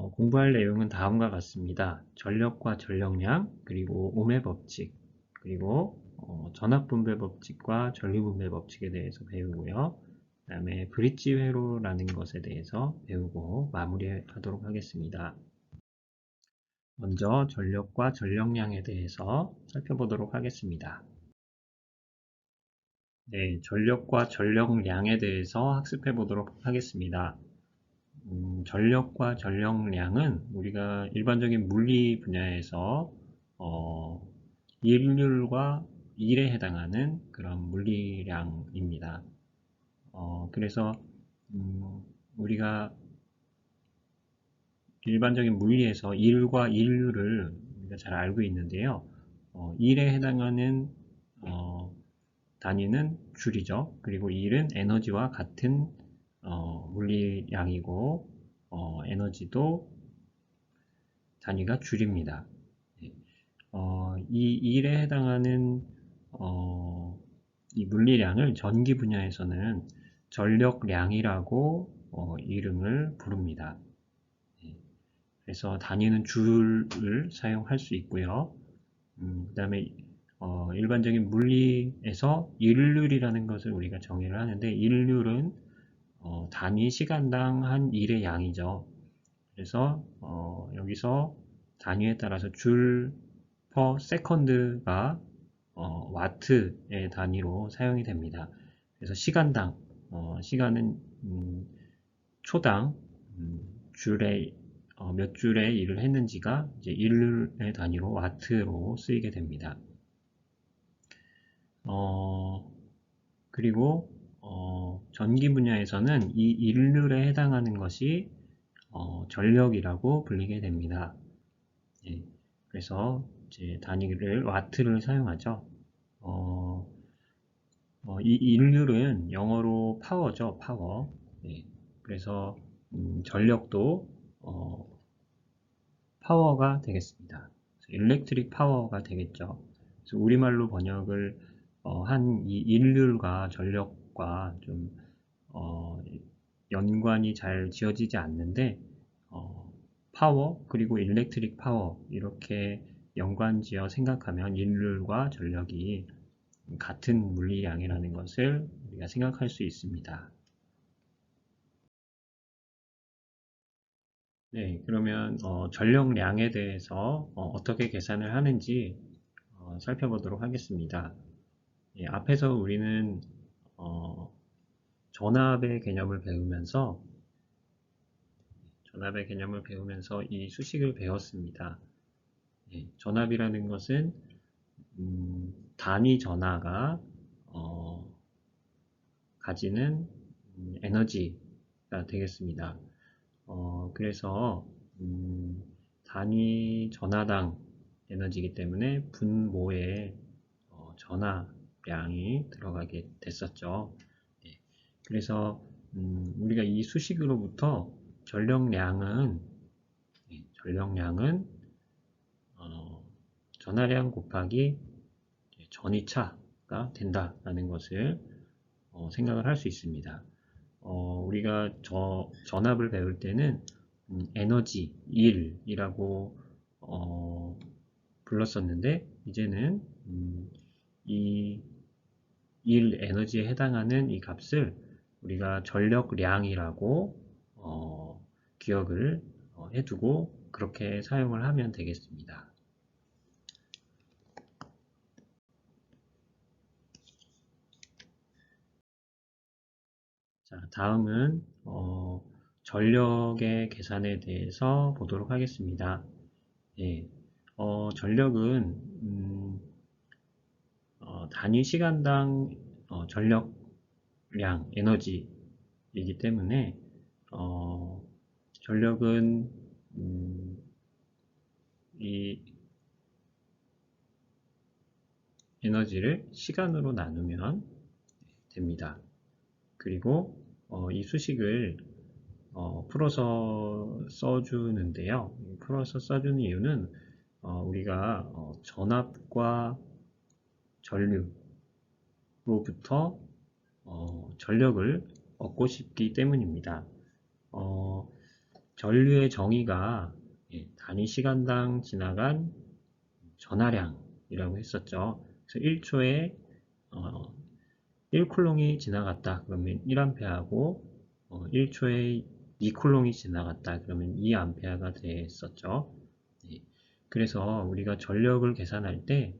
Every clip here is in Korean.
공부할 내용은 다음과 같습니다. 전력과 전력량, 그리고 ohm의 법칙, 그리고 전압분배 법칙과 전류분배 법칙에 대해서 배우고요. 그 다음에 브릿지 회로라는 것에 대해서 배우고 마무리하도록 하겠습니다. 먼저 전력과 전력량에 대해서 살펴보도록 하겠습니다. 네, 전력과 전력량에 대해서 학습해 보도록 하겠습니다. 전력과 전력량은 우리가 일반적인 물리 분야에서 일률과 일에 해당하는 그런 물리량입니다. 그래서 우리가 일반적인 물리에서 일과 일률을 우리가 잘 알고 있는데요. 일에 해당하는 단위는 줄이죠. 그리고 일은 에너지와 같은 물리량이고 에너지도 단위가 줄입니다. 이 일에 해당하는 이 물리량을 전기 분야에서는 전력량이라고 이름을 부릅니다. 그래서 단위는 줄을 사용할 수 있고요. 그 다음에 일반적인 물리에서 일률이라는 것을 우리가 정의를 하는데, 일률은 단위 시간당 한 일의 양이죠. 그래서 여기서 단위에 따라서 줄 per second가 와트의 단위로 사용이 됩니다. 그래서 시간당, 시간은 초당 줄에 몇 줄의 일을 했는지가 이제 일의 단위로 와트로 쓰이게 됩니다. 그리고 전기 분야에서는 이 일률에 해당하는 것이 전력이라고 불리게 됩니다. 예, 그래서 이제 단위를 와트를 사용하죠. 이 일률은 영어로 파워죠, 파워. 예, 그래서 전력도 파워가 되겠습니다. 일렉트릭 파워가 되겠죠. 그래서 우리말로 번역을 한 이 일률과 전력과 좀 연관이 잘 지어지지 않는데 파워 그리고 일렉트릭 파워 이렇게 연관지어 생각하면 일률과 전력이 같은 물리량이라는 것을 우리가 생각할 수 있습니다. 네, 그러면 전력량에 대해서 어떻게 계산을 하는지 살펴보도록 하겠습니다. 예, 앞에서 우리는 전압의 개념을 배우면서 이 수식을 배웠습니다. 예, 전압이라는 것은 단위 전하가 가지는 에너지가 되겠습니다. 그래서 단위 전하당 에너지이기 때문에 분모에 전하량이 들어가게 됐었죠. 예, 그래서 우리가 이 수식으로부터 전력량은 전하량 곱하기 전위차가 된다라는 것을 생각을 할 수 있습니다. 우리가 전압을 배울 때는 에너지, 일이라고 불렀었는데 이제는 이 일 에너지에 해당하는 이 값을 우리가 전력량이라고 기억을 해두고 그렇게 사용을 하면 되겠습니다. 자, 다음은 전력의 계산에 대해서 보도록 하겠습니다. 예, 전력은 단위 시간당 전력량, 에너지이기 때문에 전력은 이 에너지를 시간으로 나누면 됩니다. 그리고 이 수식을 풀어서 써주는데요. 풀어서 써주는 이유는 우리가 전압과 전류로부터 전력을 얻고 싶기 때문입니다. 전류의 정의가 단위 시간당 지나간 전하량이라고 했었죠. 그래서 1초에 1쿨롱이 지나갔다 그러면 1A하고 1초에 2쿨롱이 지나갔다 그러면 2A가 됐었죠. 그래서 우리가 전력을 계산할 때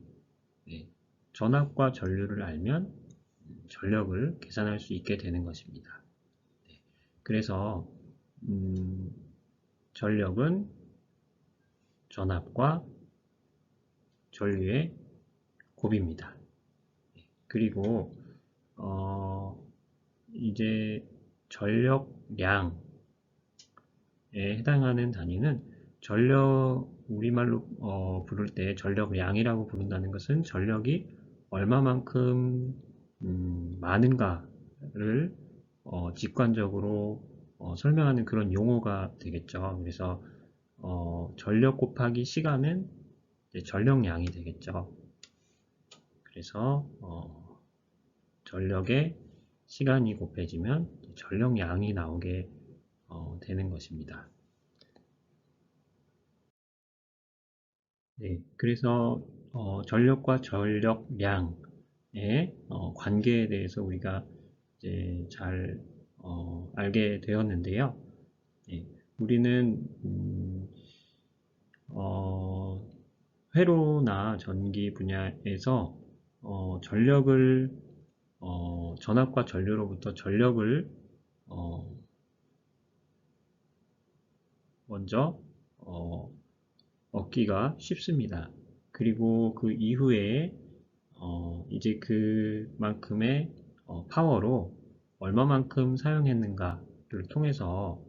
전압과 전류를 알면 전력을 계산할 수 있게 되는 것입니다. 그래서 전력은 전압과 전류의 곱입니다. 그리고 이제 전력량에 해당하는 단위는 우리말로 부를 때 전력량이라고 부른다는 것은 전력이 얼마만큼 많은가를 직관적으로 설명하는 그런 용어가 되겠죠. 그래서 전력 곱하기 시간은 전력량이 되겠죠. 그래서 전력에 시간이 곱해지면 전력량이 나오게 되는 것입니다. 네, 그래서 전력과 전력량의 관계에 대해서 우리가 이제 잘 알게 되었는데요. 네, 우리는 회로나 전기 분야에서 전력을 전압과 전류로부터 전력을 먼저 얻기가 쉽습니다. 그리고 그 이후에 이제 그만큼의 파워로 얼마만큼 사용했는가를 통해서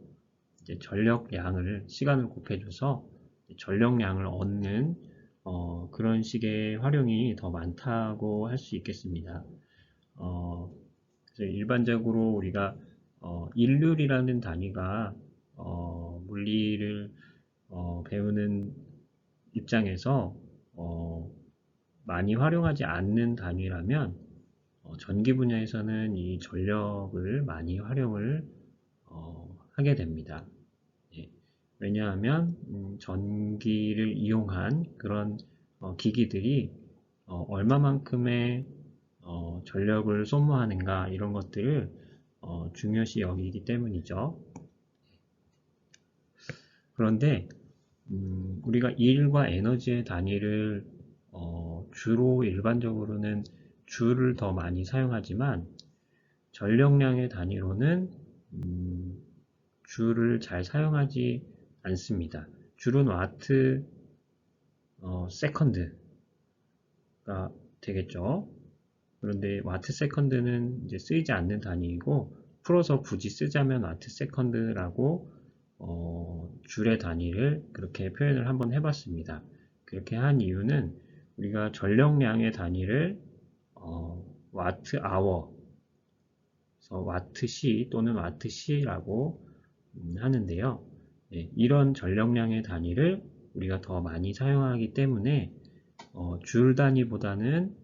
이제 전력량을 시간을 곱해줘서 전력량을 얻는 그런 식의 활용이 더 많다고 할 수 있겠습니다. 그래서 일반적으로 우리가 일률이라는 단위가 물리를 배우는 입장에서 많이 활용하지 않는 단위라면 전기 분야에서는 이 전력을 많이 활용을 하게 됩니다. 왜냐하면 전기를 이용한 그런 기기들이 얼마만큼의 전력을 소모하는가 이런 것들을 중요시 여기기 때문이죠. 그런데 우리가 일과 에너지의 단위를 주로 일반적으로는 줄을 더 많이 사용하지만 전력량의 단위로는 줄을 잘 사용하지 않습니다. 줄은 와트 세컨드가 되겠죠. 그런데 와트 세컨드는 이제 쓰이지 않는 단위이고 풀어서 굳이 쓰자면 와트 세컨드라고 줄의 단위를 그렇게 표현을 한번 해봤습니다. 그렇게 한 이유는 우리가 전력량의 단위를 와트 아워, 와트 시 또는 와트 시라고 하는데요. 이런 전력량의 단위를 우리가 더 많이 사용하기 때문에 줄 단위보다는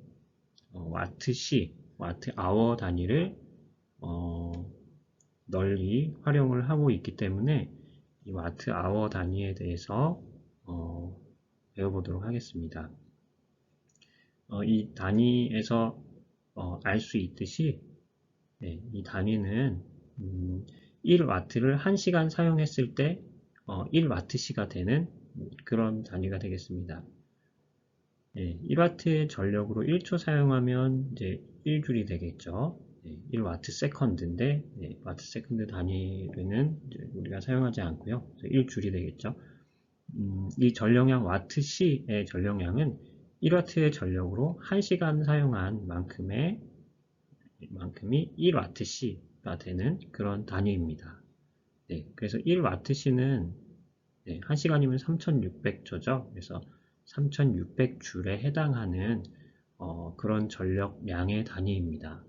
와트 시, 와트 아워 단위를 널리 활용을 하고 있기 때문에 이 와트 아워 단위에 대해서 배워보도록 하겠습니다. 이 단위에서 알 수 있듯이 이 단위는 1와트를 1시간 사용했을 때 1와트시가 되는 그런 단위가 되겠습니다. 1와트의 전력으로 1초 사용하면 이제 1줄이 되겠죠. 1와트 세컨드인데 와트 세컨드 단위로는 우리가 사용하지 않고요. 1줄이 되겠죠. 이 전력량 와트시의 전력량은 1와트의 전력으로 1시간 사용한 만큼이 1와트시가 되는 그런 단위입니다. 그래서 1와트시는 1시간이면 3600조죠. 그래서 3600줄에 해당하는 그런 전력량의 단위입니다.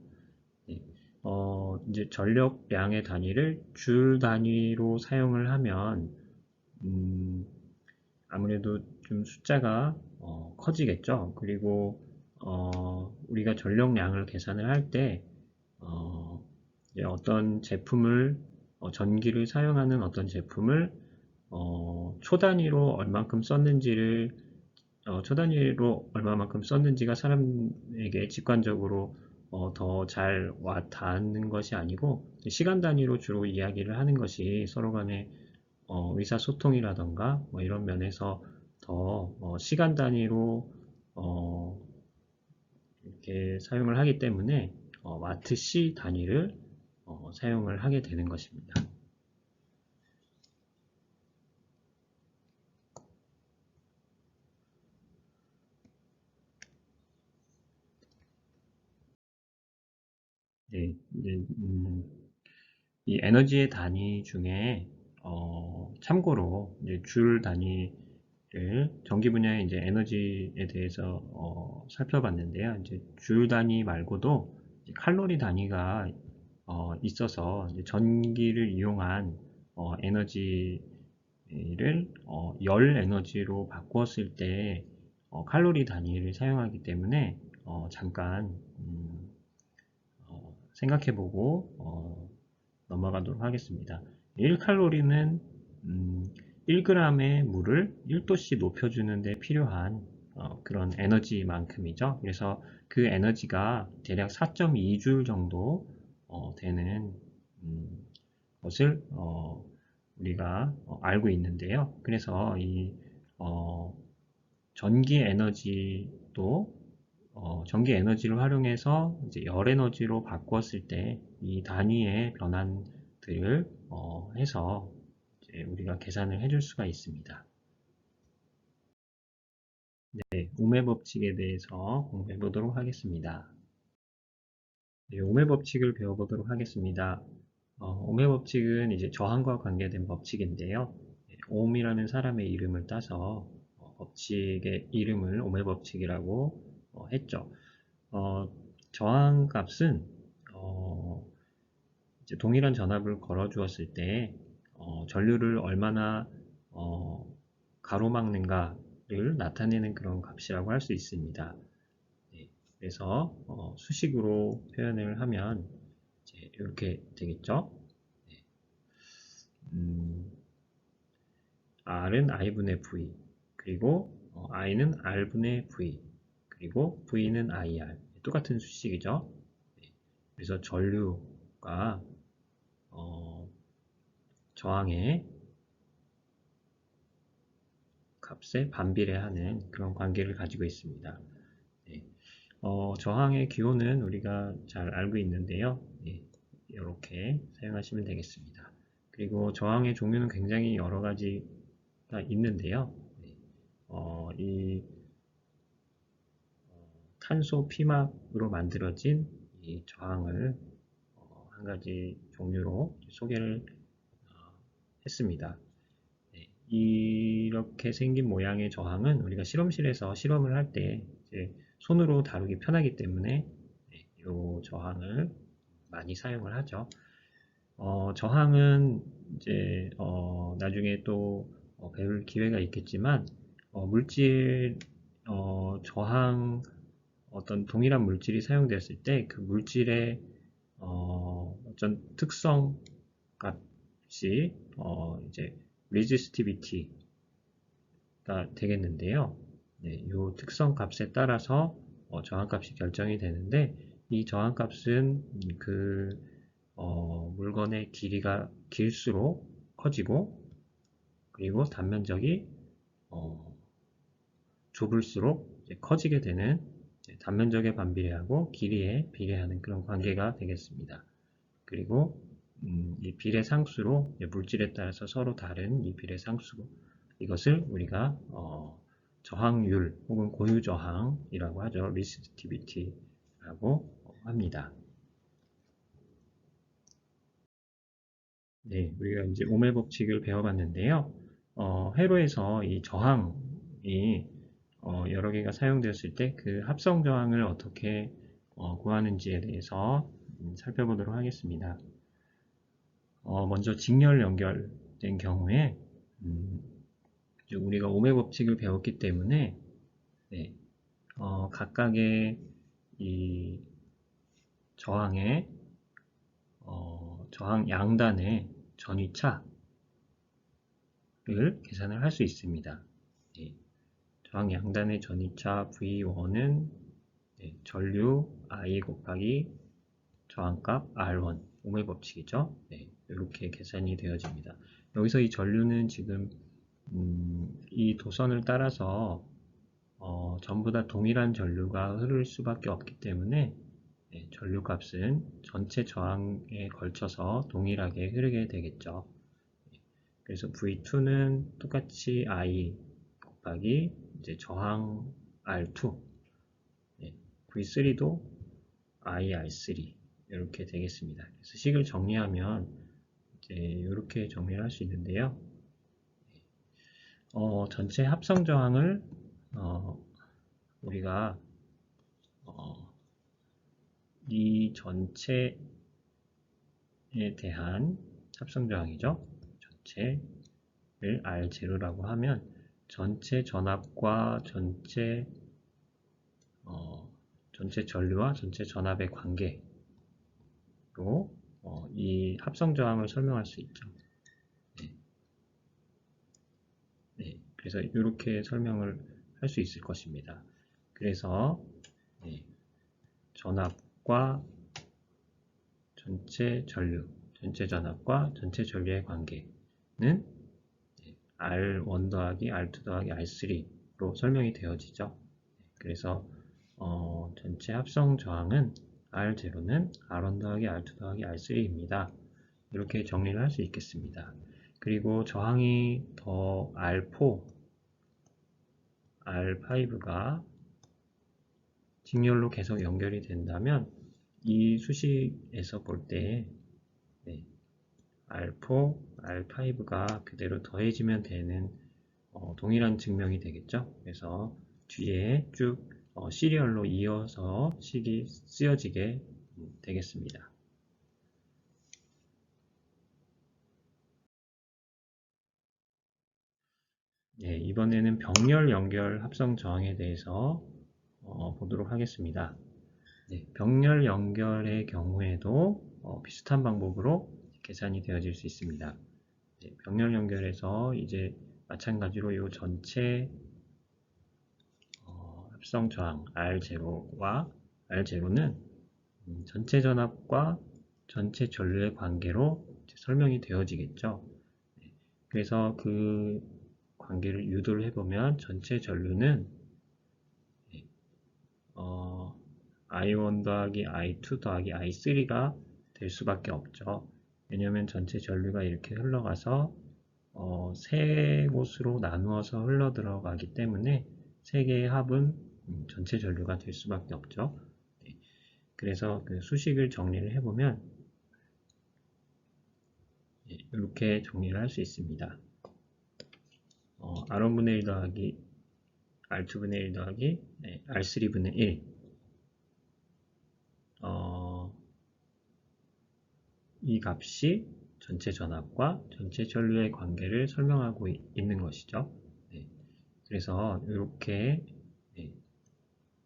이제 전력량의 단위를 줄 단위로 사용을 하면 아무래도 좀 숫자가 커지겠죠. 그리고 우리가 전력량을 계산을 할 때 어떤 제품을 전기를 사용하는 어떤 제품을 초 단위로 얼만큼 썼는지를 초 단위로 얼마만큼 썼는지가 사람에게 직관적으로 더 잘 와 닿는 것이 아니고 시간 단위로 주로 이야기를 하는 것이 서로 간에 의사소통이라던가 뭐 이런 면에서 더 시간 단위로 이렇게 사용을 하기 때문에 와트 시 단위를 사용을 하게 되는 것입니다. 네, 이제, 이 에너지의 단위 중에 참고로 이제 줄 단위를 전기 분야의 이제 에너지에 대해서 살펴봤는데요. 이제 줄 단위 말고도 이제 칼로리 단위가 있어서 이제 전기를 이용한 에너지를 열 에너지로 바꾸었을 때 칼로리 단위를 사용하기 때문에 잠깐 생각해보고 넘어가도록 하겠습니다. 1칼로리는 1g의 물을 1도씨 높여주는 데 필요한 그런 에너지만큼이죠. 그래서 그 에너지가 대략 4.2줄 정도 되는 것을 우리가 알고 있는데요. 그래서 이 전기 에너지도 전기 에너지를 활용해서 이제 열 에너지로 바꿨을 때 이 단위의 변환들을 해서 이제 우리가 계산을 해줄 수가 있습니다. 네, 오매 법칙에 대해서 공부해 보도록 하겠습니다. 네, 오매 법칙을 배워보도록 하겠습니다. 오매 법칙은 이제 저항과 관계된 법칙인데요. 옴이라는 사람의 이름을 따서 법칙의 이름을 오매 법칙이라고 했죠. 저항값은 이제 동일한 전압을 걸어 주었을 때 전류를 얼마나 가로막는가를 나타내는 그런 값이라고 할 수 있습니다. 네, 그래서 수식으로 표현을 하면 이제 이렇게 되겠죠. 네, R은 I분의 V, 그리고 I는 R분의 V, 그리고 V는 IR. 똑같은 수식이죠. 네, 그래서 전류가 저항의 값에 반비례하는 그런 관계를 가지고 있습니다. 네, 저항의 기호는 우리가 잘 알고 있는데요. 네, 이렇게 사용하시면 되겠습니다. 그리고 저항의 종류는 굉장히 여러 가지가 있는데요. 네, 이 탄소 피막으로 만들어진 이 저항을 한 가지 종류로 소개를 했습니다. 네, 이렇게 생긴 모양의 저항은 우리가 실험실에서 실험을 할 때 손으로 다루기 편하기 때문에 이 저항을 많이 사용을 하죠. 저항은 이제 나중에 또 배울 기회가 있겠지만 물질 저항 어떤 동일한 물질이 사용되었을 때 그 물질의 어떤 특성 값이 이제 resistivity가 되겠는데요. 네, 이 특성 값에 따라서 저항값이 결정이 되는데 이 저항값은 그 물건의 길이가 길수록 커지고 그리고 단면적이 좁을수록 커지게 되는 단면적에 반비례하고 길이에 비례하는 그런 관계가 되겠습니다. 그리고 이 비례 상수로 물질에 따라서 서로 다른 이 비례 상수 이것을 우리가 저항률 혹은 고유 저항이라고 하죠. resistitivity라고 합니다. 네, 우리가 이제 오멜 법칙을 배워봤는데요. 회로에서 이 저항이 여러 개가 사용되었을 때 그 합성 저항을 어떻게 구하는지에 대해서 살펴보도록 하겠습니다. 먼저 직렬 연결된 경우에 우리가 오멜 법칙을 배웠기 때문에 네, 각각의 이 저항의 저항 양단의 전위차 계산을 할 수 있습니다. 네, 저항 양단의 전이차 V1은 전류 I 곱하기 저항값 R1, 오음의 법칙이죠. 네, 이렇게 계산이 되어집니다. 여기서 이 전류는 지금 이 도선을 따라서 전부 다 동일한 전류가 흐를 수밖에 없기 때문에 전류값은 전체 저항에 걸쳐서 동일하게 흐르게 되겠죠. 그래서 V2는 똑같이 I 곱하기 이제 저항 R2, V3도 I, R3 이렇게 되겠습니다. 그래서 식을 정리하면 이제 이렇게 정리를 할 수 있는데요. 전체 합성 저항을 우리가 이 전체에 대한 합성 저항이죠. 전체를 R0라고 하면 전체 전압과 전체 전류와 전체 전압의 관계로 이 합성 저항을 설명할 수 있죠. 네, 그래서 이렇게 설명을 할 수 있을 것입니다. 그래서 전압과 전체 전류, 전체 전압과 전체 전류의 관계는 R1 더하기 R2 더하기 R3로 설명이 되어지죠. 그래서 전체 합성 저항은 R0는 R1 더하기 R2 더하기 R3입니다. 이렇게 정리를 할 수 있겠습니다. 그리고 저항이 더 R4, R5가 직렬로 계속 연결이 된다면 이 수식에서 볼 때 R4, R5가 그대로 더해지면 되는 동일한 증명이 되겠죠. 그래서 뒤에 쭉 시리얼로 이어서 식이 쓰여지게 되겠습니다. 네, 이번에는 병렬 연결 합성 저항에 대해서 보도록 하겠습니다. 네, 병렬 연결의 경우에도 비슷한 방법으로 계산이 되어질 수 있습니다. 네, 병렬 연결에서 이제 마찬가지로 이 전체 합성 저항 R0와 R0는 전체 전압과 전체 전류의 관계로 설명이 되어지겠죠. 그래서 그 관계를 유도를 해보면 전체 전류는 I1 더하기 I2 더하기 I3가 될 수밖에 없죠. 왜냐하면 전체 전류가 이렇게 흘러가서 세 곳으로 나누어서 흘러 들어가기 때문에 세 개의 합은 전체 전류가 될 수밖에 없죠. 그래서 그 수식을 정리를 해보면 이렇게 정리를 할 수 있습니다. R1분의 1 더하기 R2분의 1 더하기 R3분의 1 이 값이 전체 전압과 전체 전류의 관계를 설명하고 있는 것이죠. 그래서 이렇게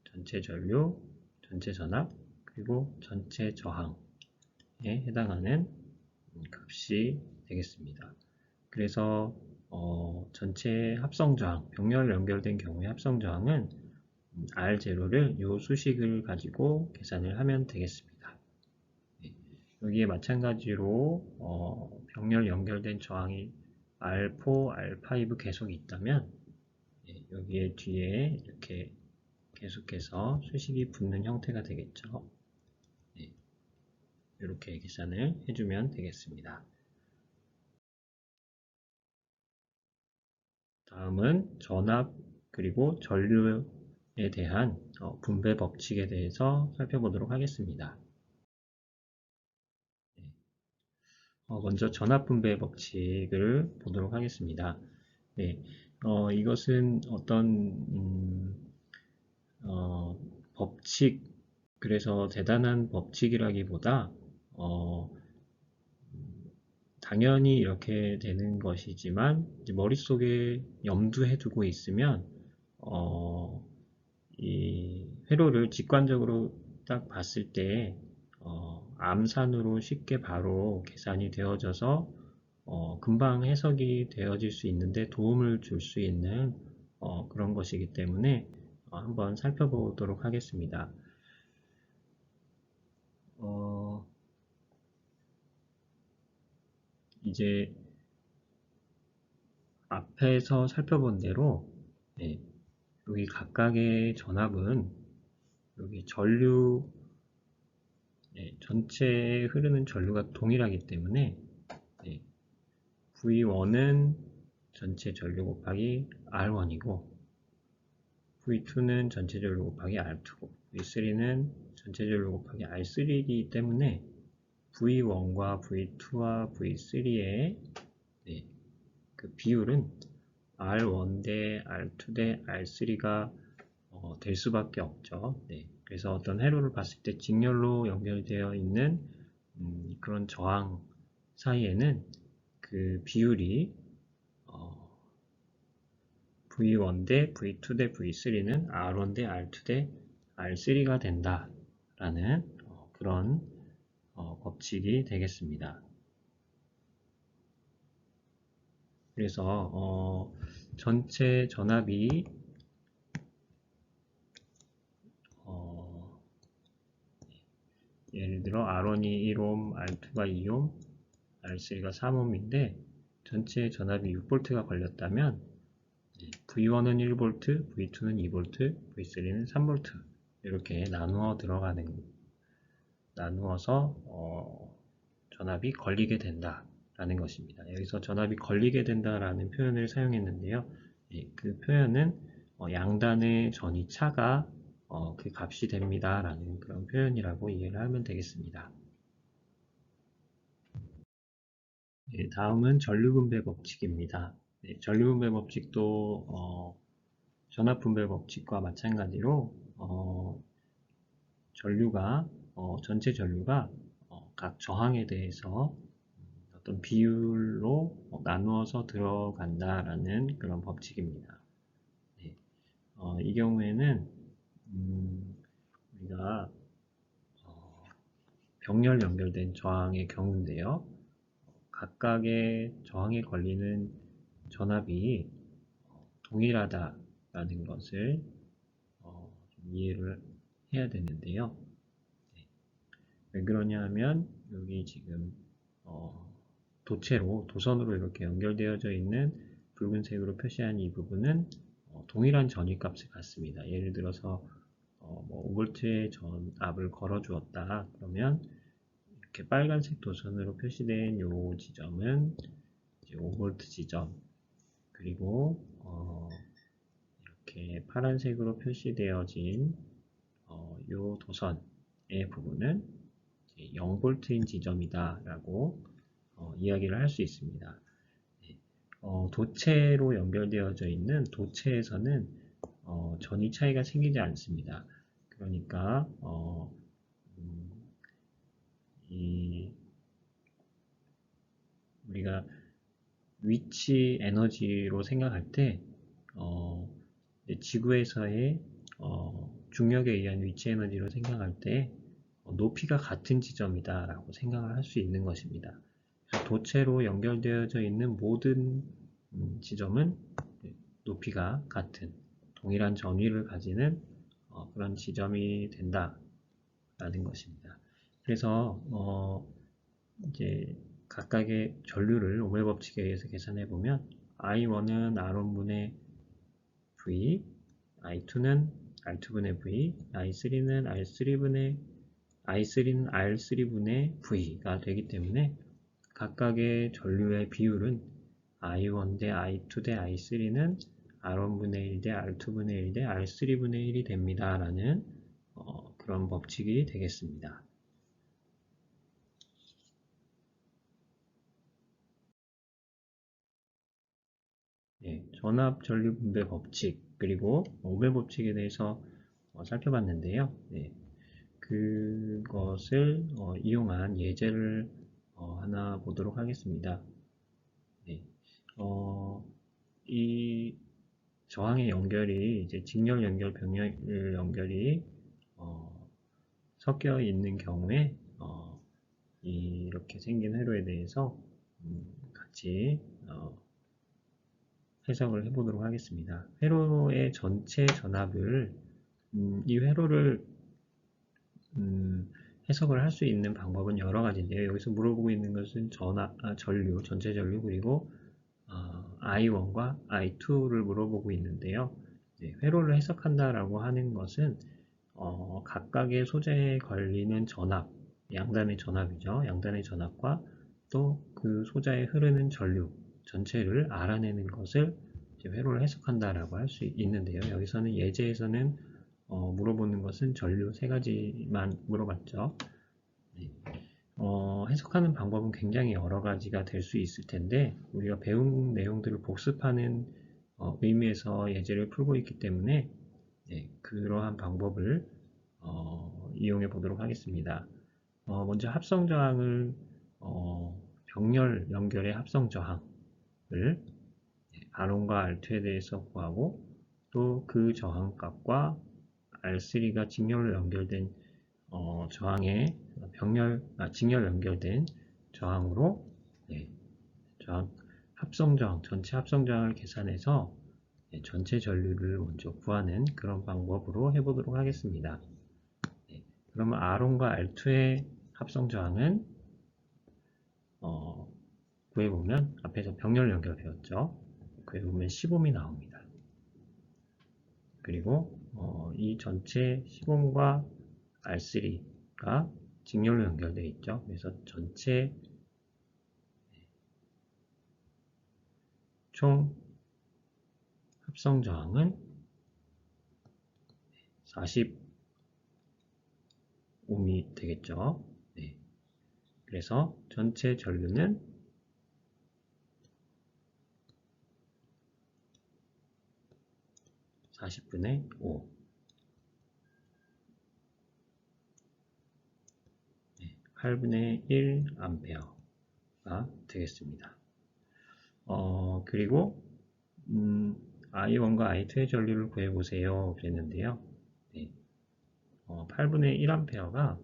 전체 전류, 전체 전압, 그리고 전체 저항에 해당하는 값이 되겠습니다. 그래서 전체 합성 저항, 병렬 연결된 경우의 합성 저항은 R0를 이 수식을 가지고 계산을 하면 되겠습니다. 여기에 마찬가지로 병렬 연결된 저항이 R4, R5 계속 있다면 여기에 뒤에 이렇게 계속해서 수식이 붙는 형태가 되겠죠. 이렇게 계산을 해주면 되겠습니다. 다음은 전압 그리고 전류에 대한 분배 법칙에 대해서 살펴보도록 하겠습니다. 먼저 전압 분배 법칙을 보도록 하겠습니다. 네, 이것은 어떤 법칙, 그래서 대단한 법칙이라기보다 당연히 이렇게 되는 것이지만 머릿속에 염두해 두고 있으면 이 회로를 직관적으로 딱 봤을 때 암산으로 쉽게 바로 계산이 되어져서 금방 해석이 되어질 수 있는데 도움을 줄 수 있는 그런 것이기 때문에 한번 살펴보도록 하겠습니다. 이제 앞에서 살펴본 대로 네, 여기 각각의 전압은 여기 전류 전체에 흐르는 전류가 동일하기 때문에 V1은 전체 전류 곱하기 R1이고 V2는 전체 전류 곱하기 R2고 V3는 전체 전류 곱하기 R3이기 때문에 V1과 V2와 V3의 그 비율은 R1 대 R2 대 R3가 될 수밖에 없죠. 그래서 어떤 회로를 봤을 때 직렬로 연결되어 있는 그런 저항 사이에는 그 비율이 V1 대 V2 대 V3는 R1 대 R2 대 R3가 된다라는 그런 법칙이 되겠습니다. 그래서 전체 전압이 예를 들어 R1이 1옴, R2가 2옴, R3가 3옴인데 전체 전압이 6V가 걸렸다면 V1은 1V, V2는 2V, V3는 3V 이렇게 나누어서 전압이 걸리게 된다라는 것입니다. 여기서 전압이 걸리게 된다라는 표현을 사용했는데요. 그 표현은 양단의 전이차가 그 값이 됩니다 라는 그런 표현이라고 이해를 하면 되겠습니다. 다음은 전류분배 법칙입니다. 전류분배 법칙도 전압분배 법칙과 마찬가지로 전체 전류가 각 저항에 대해서 어떤 비율로 나누어서 들어간다라는 그런 법칙입니다. 이 경우에는 우리가 병렬 연결된 저항의 경우인데요. 각각의 저항에 걸리는 전압이 동일하다라는 것을 좀 이해를 해야 되는데요. 왜 그러냐 하면 여기 지금 도선으로 이렇게 연결되어져 있는 붉은색으로 표시한 이 부분은 동일한 전위값을 갖습니다. 예를 들어서 5V의 전압을 걸어 주었다 그러면 이렇게 빨간색 도선으로 표시된 이 지점은 이제 5V 지점, 그리고 이렇게 파란색으로 표시되어진 이 도선의 부분은 0V인 지점이다 라고 이야기를 할 수 있습니다. 도체로 연결되어져 있는 도체에서는 전위 차이가 생기지 않습니다. 그러니까 우리가 위치 에너지로 생각할 때 지구에서의 중력에 의한 위치 에너지로 생각할 때 높이가 같은 지점이다 라고 생각을 할 수 있는 것입니다. 도체로 연결되어져 있는 모든 지점은 높이가 같은 동일한 전위를 가지는 그런 지점이 된다 라는 것입니다. 그래서 이제 각각의 전류를 오메 법칙에 의해서 계산해 보면 I1은 R1분의 V, I2는 R2분의 V, I3는 R3분의 V가 되기 때문에 각각의 전류의 비율은 I1 대 I2 대 I3는 R1분의 1 대 R2분의 1 대 R3분의 1이 됩니다 라는 그런 법칙이 되겠습니다. 전압 전류 분배 법칙 그리고 오배 법칙에 대해서 살펴봤는데요. 그것을 이용한 예제를 하나 보도록 하겠습니다. 이 저항의 연결이 이제 직렬 연결, 병렬 연결이 섞여 있는 경우에 이렇게 생긴 회로에 대해서 같이 해석을 해보도록 하겠습니다. 회로의 전체 전압을 이 회로를 해석을 할 수 있는 방법은 여러 가지인데요. 여기서 물어보고 있는 것은 전류, 전체 전류 그리고 I1과 I2를 물어보고 있는데요. 네, 회로를 해석한다라고 하는 것은 각각의 소재에 걸리는 전압, 양단의 전압이죠. 양단의 전압과 또 그 소자에 흐르는 전류 전체를 알아내는 것을 회로를 해석한다라고 할 수 있는데요. 여기서는 예제에서는 물어보는 것은 전류 세 가지만 물어봤죠. 네. 해석하는 방법은 굉장히 여러 가지가 될 수 있을 텐데 우리가 배운 내용들을 복습하는 의미에서 예제를 풀고 있기 때문에 네, 그러한 방법을 이용해 보도록 하겠습니다. 먼저 합성저항을 병렬 연결의 합성저항을 R1과 R2에 대해서 구하고 또 그 저항값과 R3가 직렬로 연결된 저항의 직렬 연결된 저항으로 네, 합성저항, 전체 합성저항을 계산해서 네, 전체 전류를 먼저 구하는 그런 방법으로 해보도록 하겠습니다. 네, 그러면 R1과 R2의 합성저항은 구해보면 앞에서 병렬 연결되었죠. 구해보면 10ohm이 나옵니다. 그리고 이 전체 10ohm과 R3가 직렬로 연결되어 있죠. 그래서 전체 총 합성 저항은 40ohm이 되겠죠. 네. 그래서 전체 전류는 40분의 5. 네, 8분의 1 암페어가 되겠습니다. 그리고 I1과 I2의 전류를 구해보세요. 그랬는데요. 네. 8분의 1 암페어가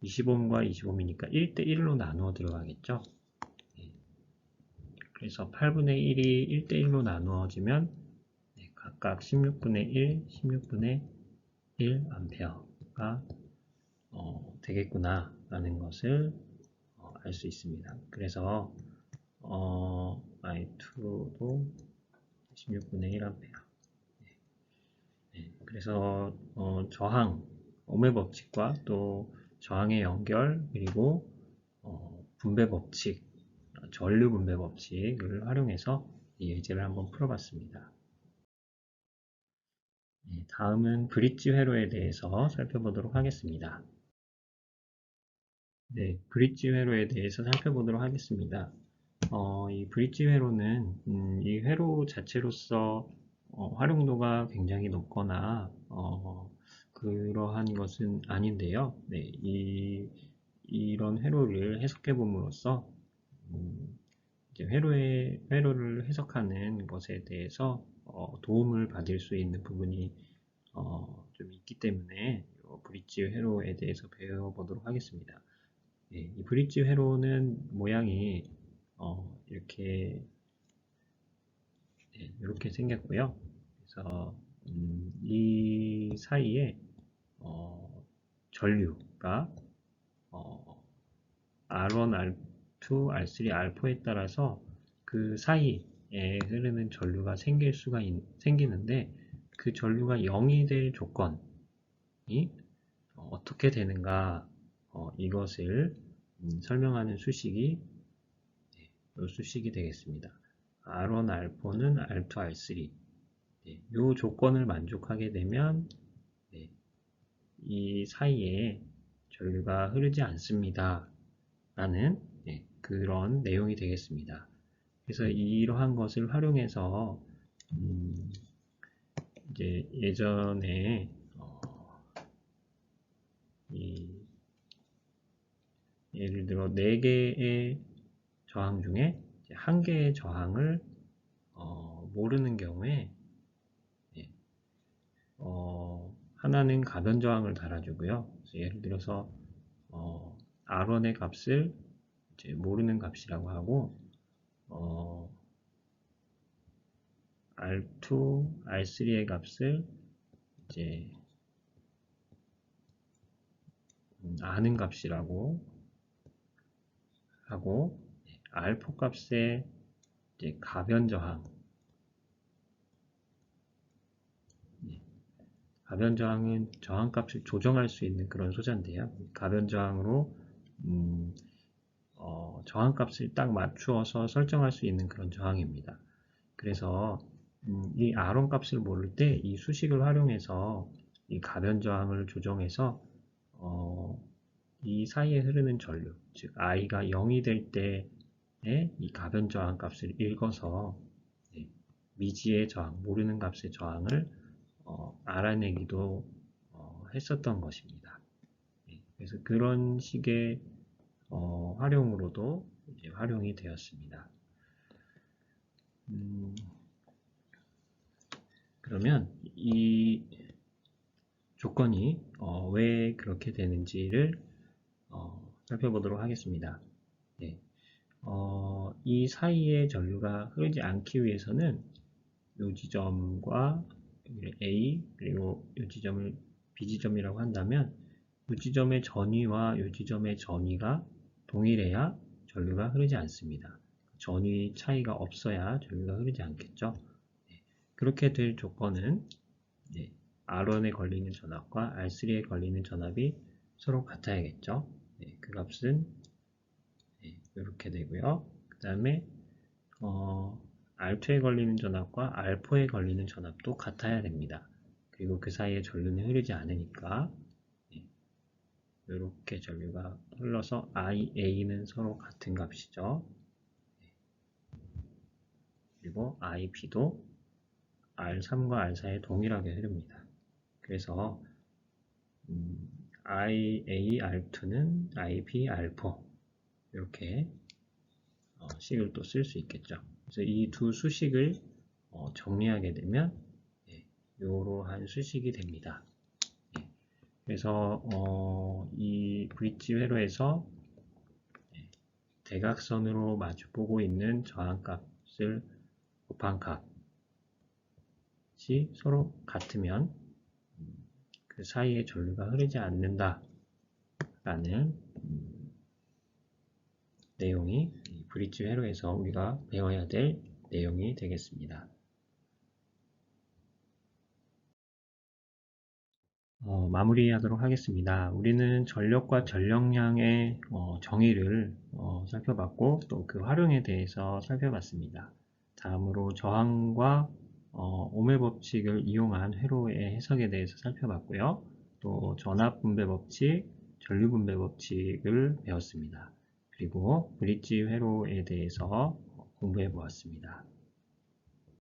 20ohm과 20ohm이니까 1대1로 나누어 들어가겠죠. 네. 그래서 8분의 1이 1대1로 나누어지면 네, 각각 16분의 1, 16분의 1 암페어가 되겠구나 라는 것을 알 수 있습니다. 그래서 I2도 16분의 1 암페어. 네, 그래서 저항, ohm의 법칙과 또 저항의 연결 그리고 분배 법칙, 전류 분배 법칙을 활용해서 이 예제를 한번 풀어봤습니다. 네, 다음은 브릿지 회로에 대해서 살펴보도록 하겠습니다. 네, 브릿지 회로에 대해서 살펴보도록 하겠습니다. 이 브릿지 회로는 이 회로 자체로서 활용도가 굉장히 높거나 그러한 것은 아닌데요. 네, 이런 회로를 해석해 봄으로써 이제 회로를 해석하는 것에 대해서 도움을 받을 수 있는 부분이 좀 있기 때문에 브릿지 회로에 대해서 배워보도록 하겠습니다. 네, 이 브릿지 회로는 모양이 이렇게 네, 이렇게 생겼고요. 그래서 이 사이에 전류가 R1, R2, R3, R4에 따라서 그 사이에 흐르는 전류가 생기는데 그 전류가 0이 될 조건이 어떻게 되는가 이것을 설명하는 수식이 이 수식이 되겠습니다. R1, R4는 R2, R3 이 조건을 만족하게 되면 이 사이에 전류가 흐르지 않습니다. 라는 그런 내용이 되겠습니다. 그래서 이러한 것을 활용해서 이제 예전에 예를 들어 4개의 저항 중에 1개의 저항을 모르는 경우에 하나는 가변 저항을 달아주고요. 예를 들어서 R1의 값을 이제 모르는 값이라고 하고 R2, R3의 값을 이제 아는 값이라고 하고, R4 값의 이제 가변 저항, 가변 저항은 저항 값을 조정할 수 있는 그런 소자인데요. 가변 저항으로 저항 값을 딱 맞추어서 설정할 수 있는 그런 저항입니다. 그래서 이 R1 값을 모를 때 이 수식을 활용해서 이 가변 저항을 조정해서 이 사이에 흐르는 전류, 즉 I가 0이 될 때의 이 가변 저항 값을 읽어서 미지의 저항, 모르는 값의 저항을 알아내기도 했었던 것입니다. 그래서 그런 식의 활용으로도 이제 활용이 되었습니다. 그러면 이 조건이 왜 그렇게 되는지를 살펴보도록 하겠습니다. 네. 이 사이에 전류가 흐르지 않기 위해서는 이 지점과 A 그리고 이 지점을 B 지점이라고 한다면 이 지점의 전위와 이 지점의 전위가 동일해야 전류가 흐르지 않습니다. 전위 차이가 없어야 전류가 흐르지 않겠죠. 네. 그렇게 될 조건은 R1에 걸리는 전압과 R3에 걸리는 전압이 서로 같아야겠죠. 그 값은 이렇게 되고요. 그 다음에 R2에 걸리는 전압과 R4에 걸리는 전압도 같아야 됩니다. 그리고 그 사이에 전류는 흐르지 않으니까 이렇게 전류가 흘러서 IA는 서로 같은 값이죠. 그리고 IB도 R3과 R4에 동일하게 흐릅니다. 그래서 IA, R2는 IB, R4 이렇게 식을 또 쓸 수 있겠죠. 그래서 이 두 수식을 정리하게 되면 이러한 수식이 됩니다. 그래서 이 브릿지 회로에서 대각선으로 마주보고 있는 저항값을 곱한 값이 서로 같으면 그 사이에 전류가 흐르지 않는다 라는 내용이 이 브릿지 회로에서 우리가 배워야 될 내용이 되겠습니다. 마무리하도록 하겠습니다. 우리는 전력과 전력량의 정의를 살펴봤고 또 그 활용에 대해서 살펴봤습니다. 다음으로 저항과 오메 법칙을 이용한 회로의 해석에 대해서 살펴봤고요. 또 전압 분배 법칙, 전류 분배 법칙을 배웠습니다. 그리고 브릿지 회로에 대해서 공부해 보았습니다.